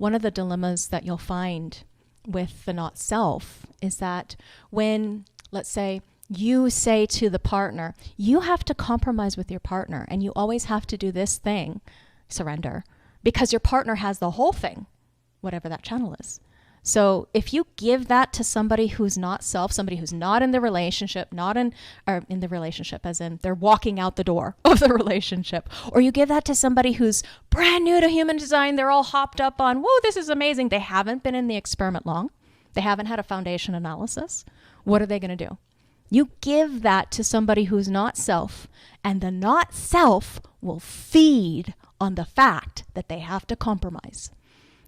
one of the dilemmas that you'll find with the not self is that when, let's say, you say to the partner, you have to compromise with your partner and you always have to do this thing, surrender, because your partner has the whole thing, whatever that channel is. So if you give that to somebody who's not self, somebody who's not in the relationship, or in the relationship as in they're walking out the door of the relationship, or you give that to somebody who's brand new to human design, they're all hopped up on, whoa, this is amazing. They haven't been in the experiment long. They haven't had a foundation analysis. What are they going to do? You give that to somebody who's not self, and the not self will feed on the fact that they have to compromise.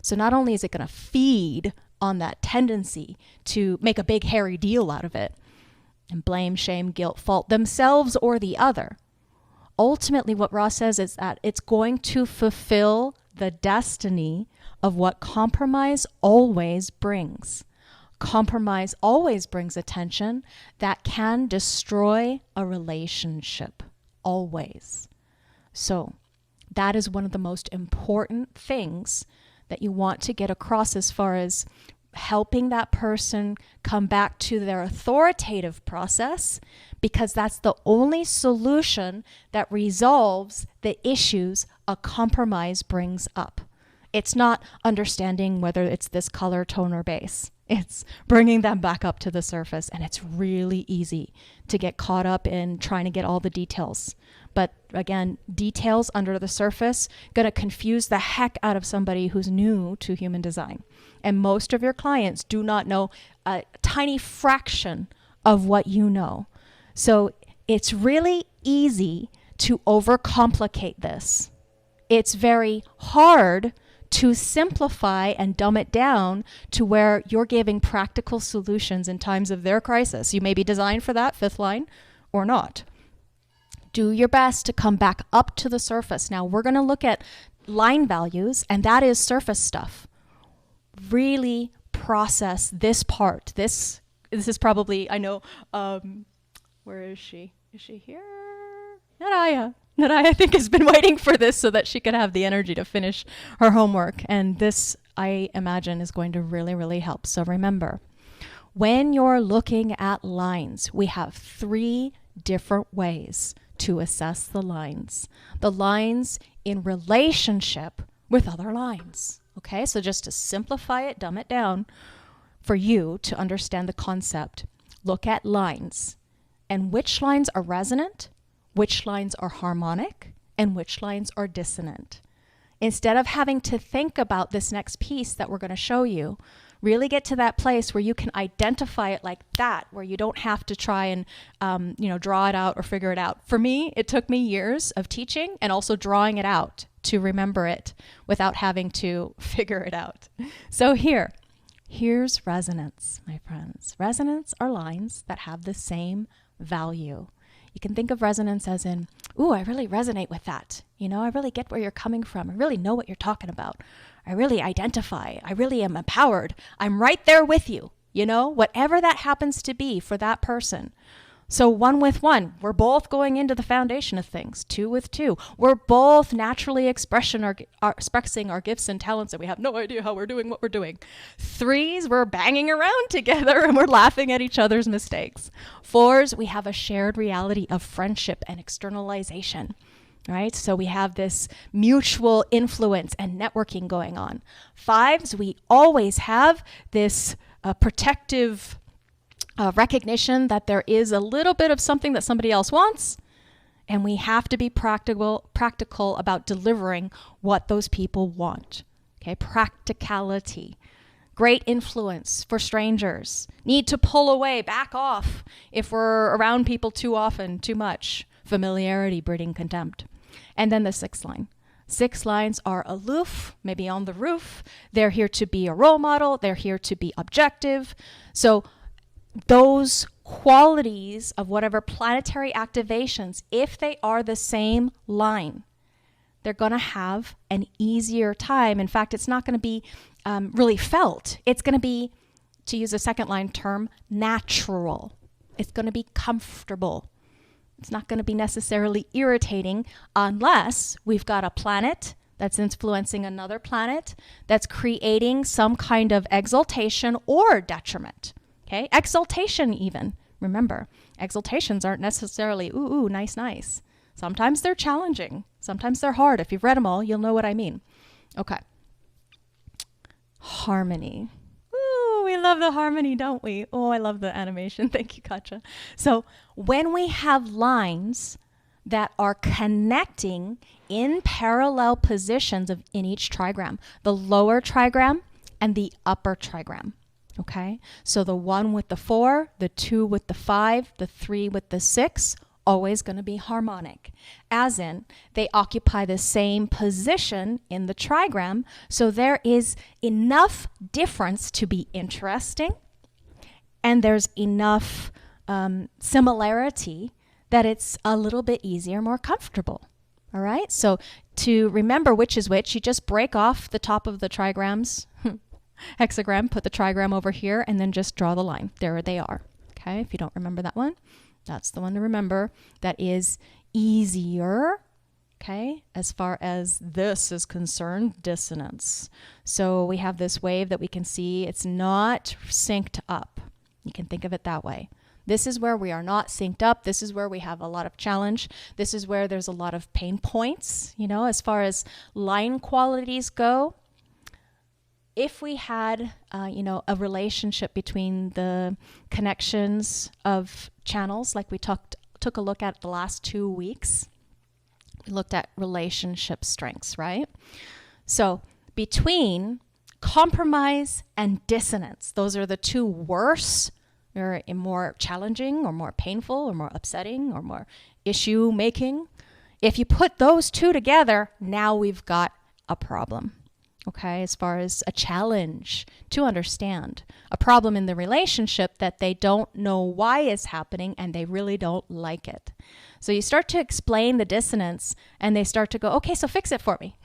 So not only is it going to feed on that tendency to make a big hairy deal out of it and blame, shame, guilt, fault themselves or the other. Ultimately, what Ra says is that it's going to fulfill the destiny of what compromise always brings. Compromise always brings attention that can destroy a relationship, always. So that is one of the most important things that you want to get across as far as helping that person come back to their authoritative process, because that's the only solution that resolves the issues a compromise brings up. It's not understanding whether it's this color, tone, or base. It's bringing them back up to the surface, and it's really easy to get caught up in trying to get all the details. But again, details under the surface going to confuse the heck out of somebody who's new to human design. And most of your clients do not know a tiny fraction of what you know. So it's really easy to overcomplicate this. It's very hard to simplify and dumb it down to where you're giving practical solutions in times of their crisis. You may be designed for that, fifth line, or not. Do your best to come back up to the surface. Now we're going to look at line values, and that is surface stuff. Really process this part. This is probably, I know, where is she? Is she here? Naraya, I think, has been waiting for this so that she could have the energy to finish her homework. And this, I imagine, is going to really, really help. So remember, when you're looking at lines, we have 3 different ways to assess the lines. The lines in relationship with other lines. Okay, so just to simplify it, dumb it down for you to understand the concept, look at lines and which lines are resonant, which lines are harmonic, and which lines are dissonant. Instead of having to think about this next piece that we're going to show you, really get to that place where you can identify it like that, where you don't have to try and draw it out or figure it out. For me, it took me years of teaching and also drawing it out to remember it without having to figure it out. So here's resonance, my friends. Resonance are lines that have the same value. You can think of resonance as in, ooh, I really resonate with that. I really get where you're coming from. I really know what you're talking about. I really identify. I really am empowered. I'm right there with you, whatever that happens to be for that person. So 1 with 1, we're both going into the foundation of things. 2 with 2, we're both naturally expressing our gifts and talents, and we have no idea how we're doing what we're doing. 3s, we're banging around together and we're laughing at each other's mistakes. 4s, we have a shared reality of friendship and externalization. Right? So we have this mutual influence and networking going on. 5s, we always have this protective recognition that there is a little bit of something that somebody else wants, and we have to be practical about delivering what those people want. Okay, practicality. Great influence for strangers. Need to pull away, back off if we're around people too often, too much. Familiarity breeding contempt. And then the 6th line. 6 lines are aloof, maybe on the roof. They're here to be a role model. They're here to be objective. So those qualities of whatever planetary activations, if they are the same line, they're going to have an easier time. In fact, it's not going to be really felt. It's going to be, to use a second line term, natural. It's going to be comfortable. It's not going to be necessarily irritating unless we've got a planet that's influencing another planet, that's creating some kind of exaltation or detriment. Okay, exaltation even. Remember, exaltations aren't necessarily, ooh, nice, nice. Sometimes they're challenging. Sometimes they're hard. If you've read them all, you'll know what I mean. Okay. Harmony. Ooh, we love the harmony, don't we? Oh, I love the animation. Thank you, Katja. So when we have lines that are connecting in parallel positions in each trigram, the lower trigram and the upper trigram. Okay, so the 1 with the 4, the 2 with the 5, the 3 with the 6, always going to be harmonic. As in, they occupy the same position in the trigram, so there is enough difference to be interesting, and there's enough similarity that it's a little bit easier, more comfortable. All right, so to remember which is which, you just break off the top of the trigrams, hexagram, put the trigram over here, and then just draw the line. There they are. Okay, if you don't remember that one, that's the one to remember. That is easier, okay, as far as this is concerned, dissonance. So we have this wave that we can see. It's not synced up. You can think of it that way. This is where we are not synced up. This is where we have a lot of challenge. This is where there's a lot of pain points, you know, as far as line qualities go. If we had, a relationship between the connections of channels, like we took a look at the last 2 weeks, we looked at relationship strengths, right? So between compromise and dissonance, those are the two worst, or more challenging, or more painful, or more upsetting, or more issue making. If you put those two together, now we've got a problem. Okay, as far as a challenge to understand, a problem in the relationship that they don't know why is happening and they really don't like it. So you start to explain the dissonance and they start to go, okay, so fix it for me.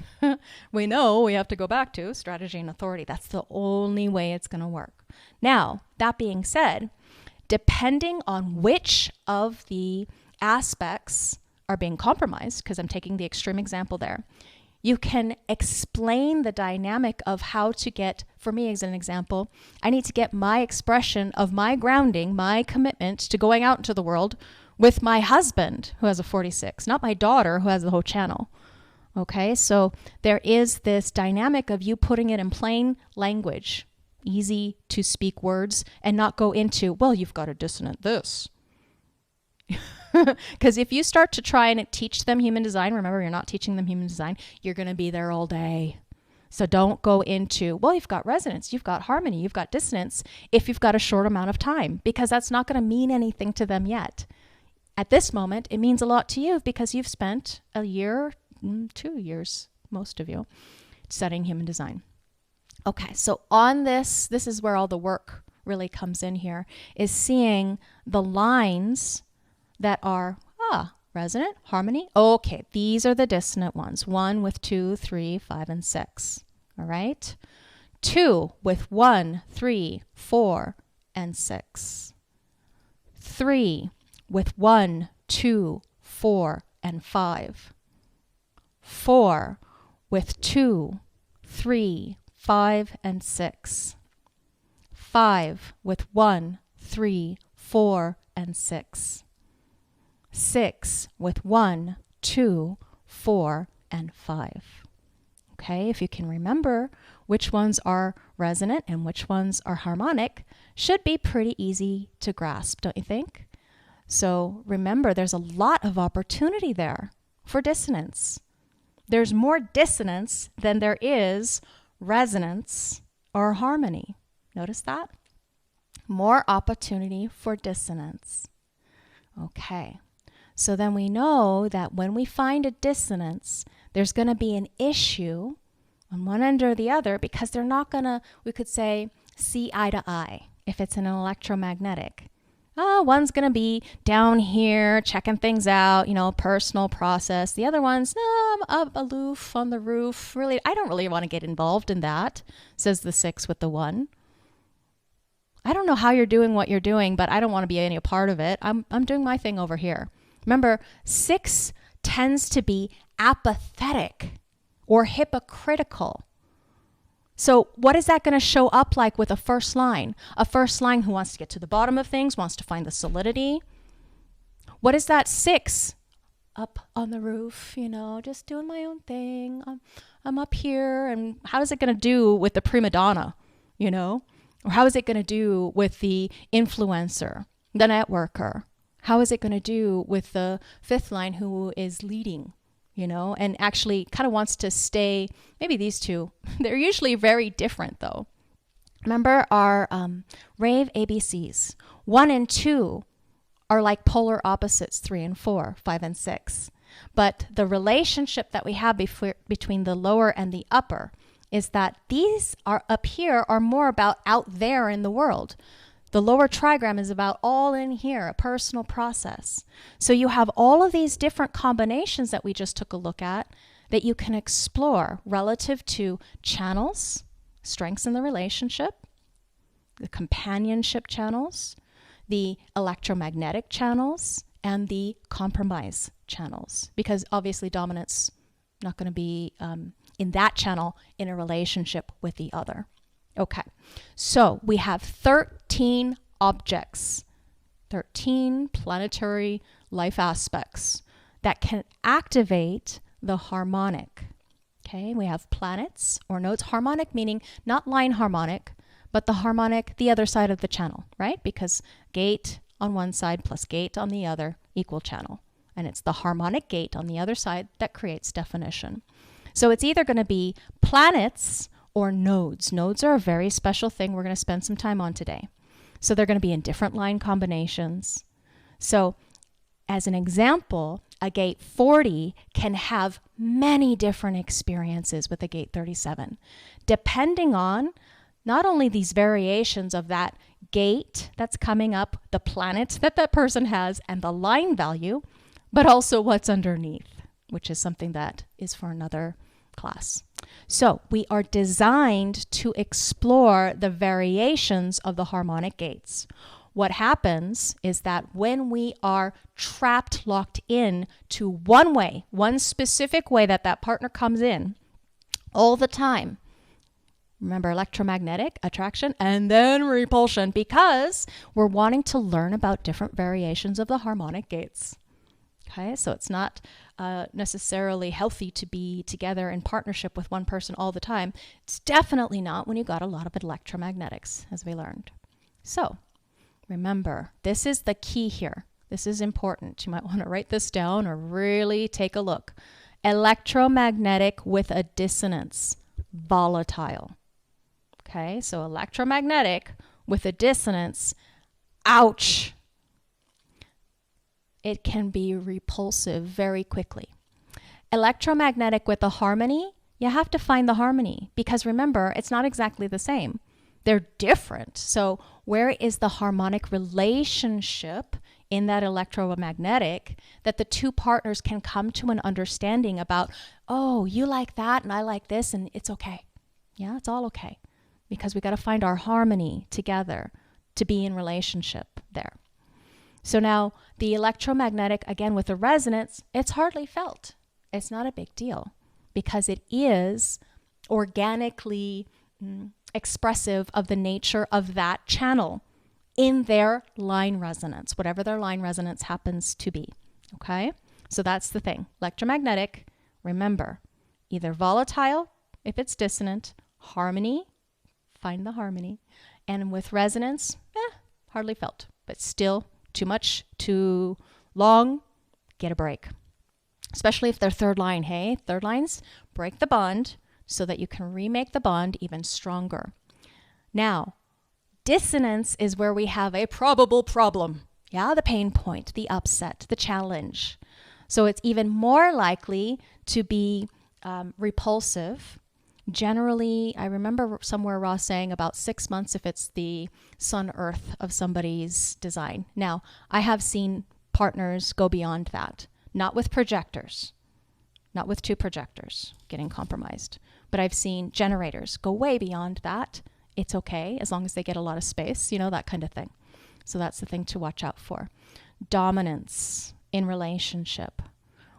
We know we have to go back to strategy and authority. That's the only way it's going to work. Now, that being said, depending on which of the aspects are being compromised, because I'm taking the extreme example there, you can explain the dynamic of how to get, for me as an example, I need to get my expression of my grounding, my commitment to going out into the world with my husband who has a 46, not my daughter who has the whole channel. Okay, so there is this dynamic of you putting it in plain language, easy to speak words, and not go into, well, you've got to dissonate this. Because if you start to try and teach them human design, remember, you're not teaching them human design, you're going to be there all day. So don't go into, well, you've got resonance, you've got harmony, you've got dissonance, if you've got a short amount of time, because that's not going to mean anything to them yet. At this moment, it means a lot to you because you've spent a year, 2 years, most of you, studying human design. Okay, so on this is where all the work really comes in here, is seeing the lines that are, resonant, harmony. Okay, these are the dissonant ones. 1 with 2, 3, 5, and 6. All right? 2 with 1, 3, 4, and 6. 3 with 1, 2, 4, and 5. 4 with 2, 3, 5, and 6. 5 with 1, 3, 4, and 6. 6 with 1, 2, 4, and 5. Okay, if you can remember which ones are resonant and which ones are harmonic, should be pretty easy to grasp, don't you think? So remember, there's a lot of opportunity there for dissonance. There's more dissonance than there is resonance or harmony. Notice that? More opportunity for dissonance. Okay. So then we know that when we find a dissonance, there's going to be an issue on one end or the other because they're not going to, we could say, see eye to eye if it's an electromagnetic. One's going to be down here checking things out, personal process. The other one's, I'm up aloof on the roof. Really, I don't really want to get involved in that, says the 6 with the 1. I don't know how you're doing what you're doing, but I don't want to be any part of it. I'm doing my thing over here. Remember, 6 tends to be apathetic or hypocritical. So what is that going to show up like with a first line? A first line who wants to get to the bottom of things, wants to find the solidity. What is that 6? Up on the roof, just doing my own thing. I'm up here. And how is it going to do with the prima donna, Or how is it going to do with the influencer, the networker? How is it going to do with the 5th line who is leading, and actually kind of wants to stay, maybe these two, they're usually very different though. Remember our rave ABCs, 1 and 2 are like polar opposites, 3 and 4, 5 and 6. But the relationship that we have between the lower and the upper is that these are up here are more about out there in the world. The lower trigram is about all in here, a personal process. So you have all of these different combinations that we just took a look at that you can explore relative to channels, strengths in the relationship, the companionship channels, the electromagnetic channels, and the compromise channels. Because obviously dominance not going to be in that channel in a relationship with the other. Okay, so we have 13 objects, 13 planetary life aspects that can activate the harmonic. Okay, we have planets or nodes. Harmonic meaning not line harmonic, but the harmonic, the other side of the channel, right? Because gate on one side plus gate on the other equal channel. And it's the harmonic gate on the other side that creates definition. So it's either going to be planets or nodes. Nodes are a very special thing we're going to spend some time on today. So they're going to be in different line combinations. So as an example, a gate 40 can have many different experiences with a gate 37, depending on not only these variations of that gate that's coming up, the planet that that person has, and the line value, but also what's underneath, which is something that is for another class. So we are designed to explore the variations of the harmonic gates. What happens is that when we are trapped, locked in to one way, one specific way that that partner comes in all the time, remember electromagnetic attraction and then repulsion, because we're wanting to learn about different variations of the harmonic gates. Okay, so it's not necessarily healthy to be together in partnership with one person all the time. It's definitely not when you got a lot of electromagnetics, as we learned. So remember, this is the key here. This is important. You might want to write this down or really take a look. Electromagnetic with a dissonance, volatile. Okay, so electromagnetic with a dissonance, ouch. It can be repulsive very quickly. Electromagnetic with a harmony, you have to find the harmony because remember, it's not exactly the same. They're different. So where is the harmonic relationship in that electromagnetic that the two partners can come to an understanding about, oh, you like that and I like this and it's okay. Yeah, it's all okay because we got to find our harmony together to be in relationship there. So now the electromagnetic, again with the resonance, it's hardly felt. It's not a big deal because it is organically expressive of the nature of that channel in their line resonance, whatever their line resonance happens to be. Okay? So that's the thing. Electromagnetic, remember, either volatile if it's dissonant, harmony, find the harmony, and with resonance, hardly felt, but still too much, too long, get a break. Especially if they're third line. Hey, third lines, break the bond so that you can remake the bond even stronger. Now, dissonance is where we have a probable problem. Yeah, the pain point, the upset, the challenge. So it's even more likely to be repulsive. Generally, I remember somewhere Ross saying about 6 months if it's the sun earth of somebody's design. Now, I have seen partners go beyond that, not with projectors, not with 2 projectors getting compromised, but I've seen generators go way beyond that. It's okay as long as they get a lot of space, that kind of thing. So that's the thing to watch out for. Dominance in relationship.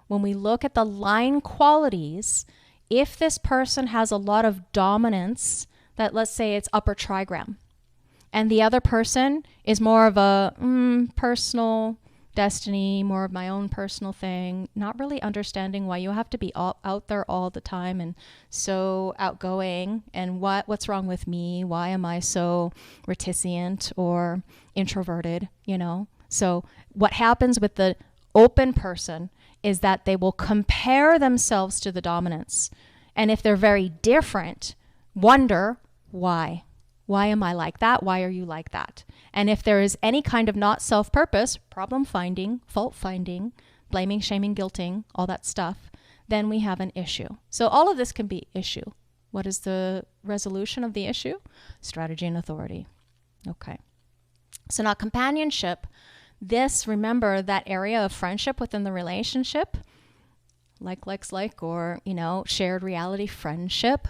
When we look at the line qualities if this person has a lot of dominance, that let's say it's upper trigram, and the other person is more of a personal destiny, more of my own personal thing, not really understanding why you have to be out there all the time and so outgoing, and what's wrong with me, why am I so reticent or introverted, you know? So what happens with the open person is that they will compare themselves to the dominance, and if they're very different, wonder why. Why am I like that? Why are you like that? And if there is any kind of not self-purpose, problem finding, fault finding, blaming, shaming, guilting, all that stuff, then we have an issue. So all of this can be issue. What is the resolution of the issue? Strategy and authority. Okay. So now companionship, remember that area of friendship within the relationship, like, or, you know, shared reality friendship.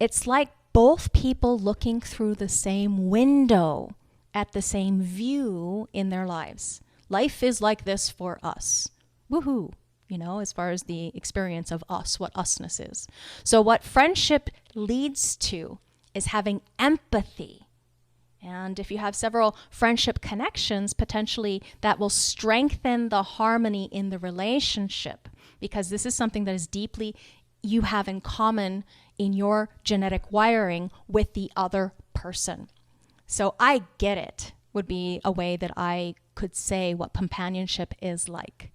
It's like both people looking through the same window at the same view in their lives. Life is like this for us. Woohoo! You know, as far as the experience of us, what usness is. So what friendship leads to is having empathy. And if you have several friendship connections, potentially that will strengthen the harmony in the relationship, because this is something that is deeply you have in common in your genetic wiring with the other person. So I get it would be a way that I could say what companionship is like.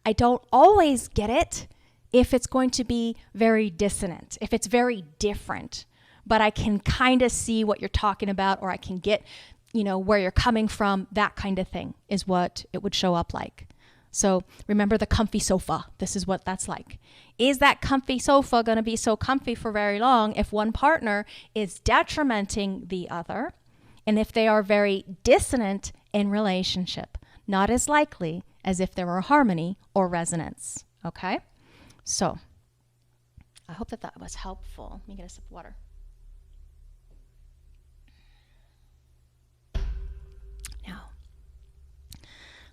I don't always get it if it's going to be very dissonant, if it's very different, but I can kind of see what you're talking about, or I can get, you know, where you're coming from. That kind of thing is what it would show up like. So remember the comfy sofa. This is what that's like. Is that comfy sofa going to be so comfy for very long if one partner is detrimenting the other? And if they are very dissonant in relationship, not as likely as if there were harmony or resonance. Okay? So I hope that was helpful. Let me get a sip of water.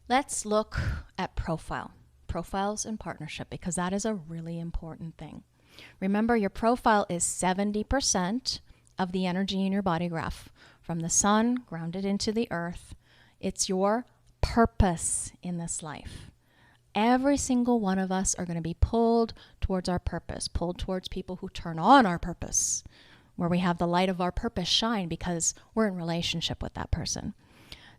Let's look at profiles in partnership, because that is a really important thing. Remember, your profile is 70% of the energy in your body graph, from the sun grounded into the earth. It's your purpose in this life. Every single one of us are going to be pulled towards our purpose, pulled towards people who turn on our purpose, where we have the light of our purpose shine because we're in relationship with that person.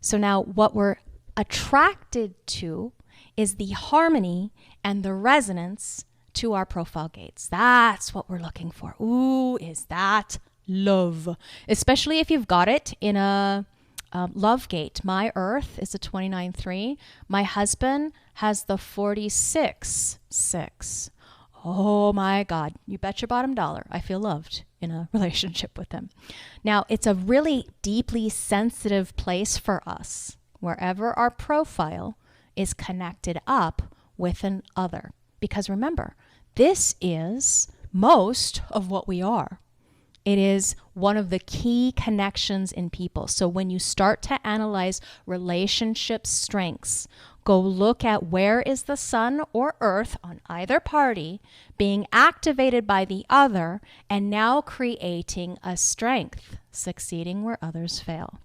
So now what we're attracted to is the harmony and the resonance to our profile gates. That's what we're looking for. Ooh, is that love? Especially if you've got it in a love gate. My earth is a 29-3. My husband has the 46-6. Oh my God, you bet your bottom dollar I feel loved in a relationship with him. Now, it's a really deeply sensitive place for us, wherever our profile is connected up with an other. Because remember, this is most of what we are. It is one of the key connections in people. So when you start to analyze relationship strengths, go look at where is the sun or earth on either party being activated by the other, and now creating a strength, succeeding where others fail.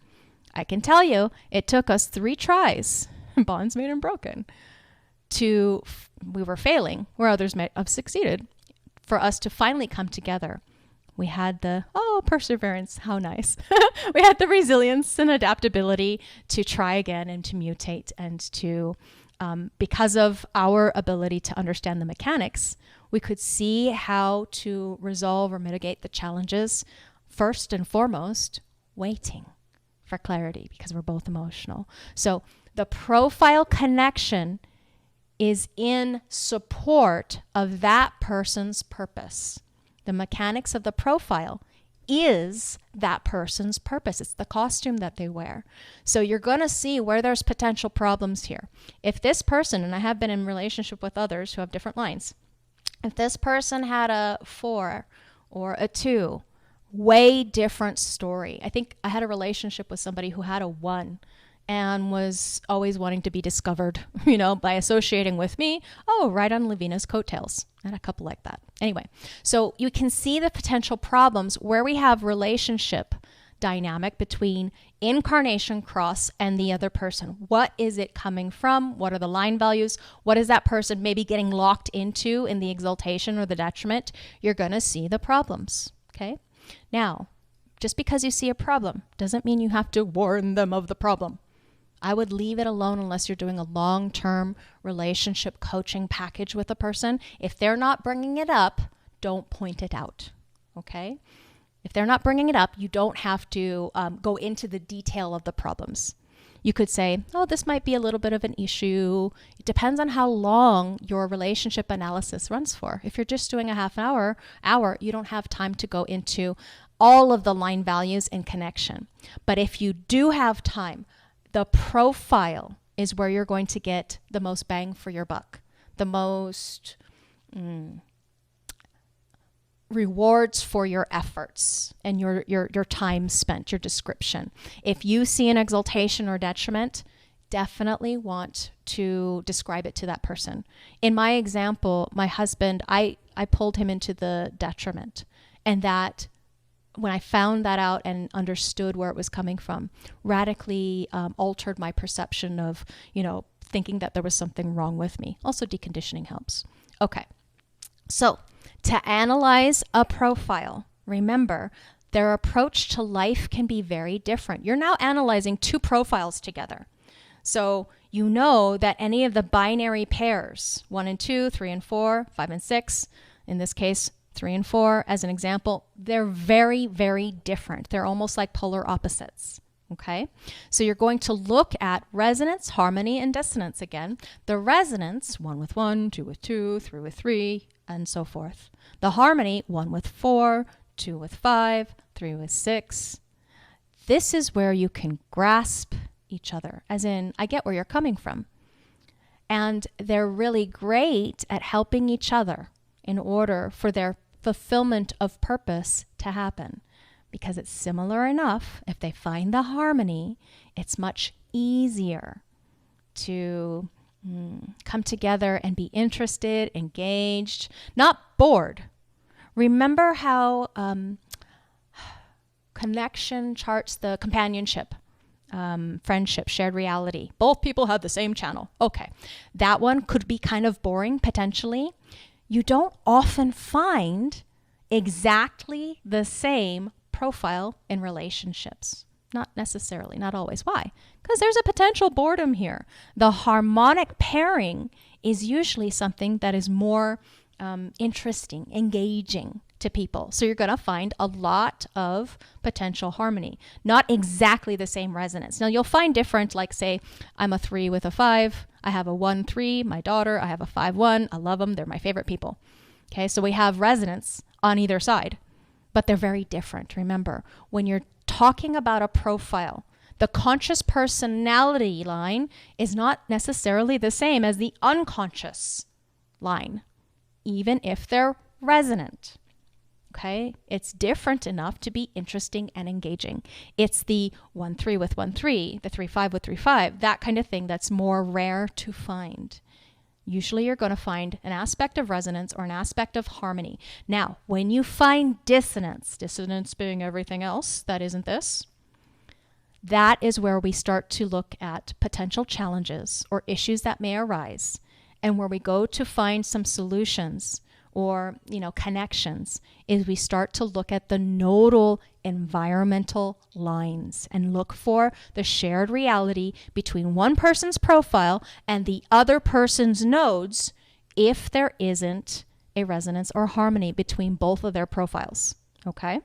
I can tell you, it took us 3 tries, bonds made and broken, we were failing where others may have succeeded, for us to finally come together. We had the, perseverance, how nice. We had the resilience and adaptability to try again and to mutate, and to, because of our ability to understand the mechanics, we could see how to resolve or mitigate the challenges. First and foremost, waiting for clarity, because we're both emotional. So the profile connection is in support of that person's purpose. The mechanics of the profile is that person's purpose. It's the costume that they wear. So you're going to see where there's potential problems here. If this person, and I have been in relationship with others who have different lines, if this person had a 4 or a 2, way different story. I think I had a relationship with somebody who had a 1, and was always wanting to be discovered, you know, by associating with me. Oh, right on Lavina's coattails. And a couple like that. Anyway, so you can see the potential problems where we have relationship dynamic between incarnation cross and the other person. What is it coming from? What are the line values? What is that person maybe getting locked into in the exaltation or the detriment? You're going to see the problems. Okay. Now, just because you see a problem doesn't mean you have to warn them of the problem. I would leave it alone unless you're doing a long-term relationship coaching package with a person. If they're not bringing it up, don't point it out. Okay. If they're not bringing it up, you don't have to go into the detail of the problems. You could say, oh, this might be a little bit of an issue. It depends on how long your relationship analysis runs for. If you're just doing a half an hour, you don't have time to go into all of the line values in connection. But if you do have time, the profile is where you're going to get the most bang for your buck, the most rewards for your efforts and your time spent, your description. If you see an exaltation or detriment, definitely want to describe it to that person. In my example, my husband, I pulled him into the detriment, and that when I found that out and understood where it was coming from, radically altered my perception of, you know, thinking that there was something wrong with me. Also, deconditioning helps. Okay. So to analyze a profile, remember, their approach to life can be very different. You're now analyzing two profiles together. So you know that any of the binary pairs, 1 and 2, 3 and 4, 5 and 6, in this case, 3 and 4 as an example, they're very, very different. They're almost like polar opposites. Okay, so you're going to look at resonance, harmony, and dissonance again. The resonance, 1 with 1, 2 with 2, 3 with 3, and so forth. The harmony, 1 with 4, 2 with 5, 3 with 6. This is where you can grasp each other, as in, I get where you're coming from. And they're really great at helping each other in order for their fulfillment of purpose to happen. Because it's similar enough, if they find the harmony, it's much easier to come together and be interested, engaged, not bored. Remember how connection charts the companionship, friendship, shared reality. Both people have the same channel. Okay, that one could be kind of boring potentially. You don't often find exactly the same profile in relationships. Not necessarily, not always. Why? Because there's a potential boredom here. The harmonic pairing is usually something that is more interesting, engaging to people. So you're going to find a lot of potential harmony. Not exactly the same resonance. Now you'll find different, like say, I'm a 3 with a 5. I have a 1-3, my daughter. I have a 5-1. I love them. They're my favorite people. Okay, so we have resonance on either side. But they're very different. Remember, when you're talking about a profile, the conscious personality line is not necessarily the same as the unconscious line, even if they're resonant. Okay? It's different enough to be interesting and engaging. It's the 1-3 with 1-3, the 3-5 with 3-5, that kind of thing that's more rare to find. Usually you're going to find an aspect of resonance or an aspect of harmony. Now, when you find dissonance being everything else that isn't this, that is where we start to look at potential challenges or issues that may arise, and where we go to find some solutions or, connections, is we start to look at the nodal environmental lines and look for the shared reality between one person's profile and the other person's nodes if there isn't a resonance or harmony between both of their profiles. Okay?